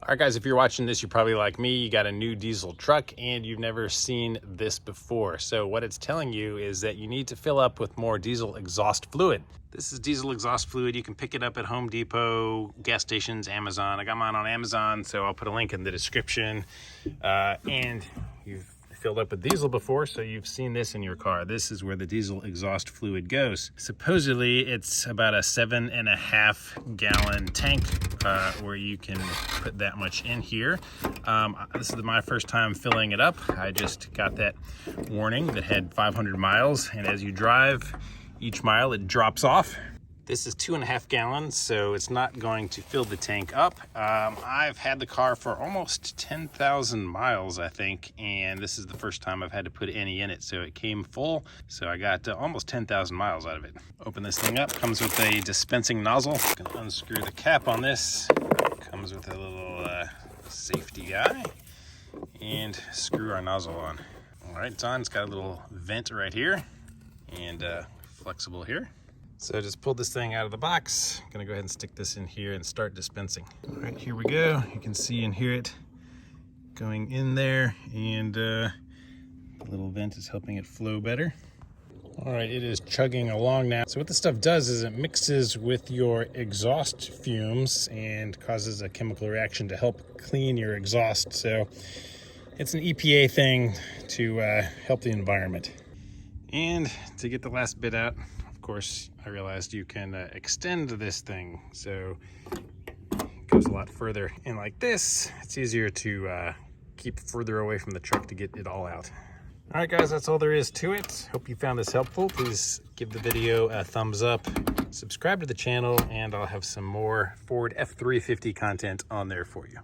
All right, guys, if you're watching this, you're probably like me, you got a new diesel truck and you've never seen this before. So what it's telling you is that you need to fill up with more diesel exhaust fluid. This is diesel exhaust fluid. You can pick it up at Home Depot, gas stations, Amazon. I got mine on Amazon, so I'll put a link in the description. And you've filled up with diesel before, so you've seen this in your car. This is where the diesel exhaust fluid goes. Supposedly it's about a 7.5 gallon tank where you can put that much in here. This is my first time filling it up. I just got that warning that had 500 miles, and as you drive each mile it drops off. This is 2.5 gallons, so it's not going to fill the tank up. I've had the car for almost 10,000 miles, I think, and this is the first time I've had to put any in it, so it came full. So I got almost 10,000 miles out of it. Open this thing up, comes with a dispensing nozzle. I'm gonna unscrew the cap on this. Comes with a little safety guy, and screw our nozzle on. All right, it's on. It's got a little vent right here, and flexible here. So just pulled this thing out of the box. I'm gonna go ahead and stick this in here and start dispensing. All right, here we go. You can see and hear it going in there, and the little vent is helping it flow better. All right, it is chugging along now. So what this stuff does is it mixes with your exhaust fumes and causes a chemical reaction to help clean your exhaust. So it's an EPA thing to help the environment. And to get the last bit out, of course, I realized you can extend this thing, so it goes a lot further. And like this, it's easier to keep further away from the truck to get it all out. All right, guys, that's all there is to it. Hope you found this helpful. Please give the video a thumbs up, subscribe to the channel, and I'll have some more Ford F-350 content on there for you.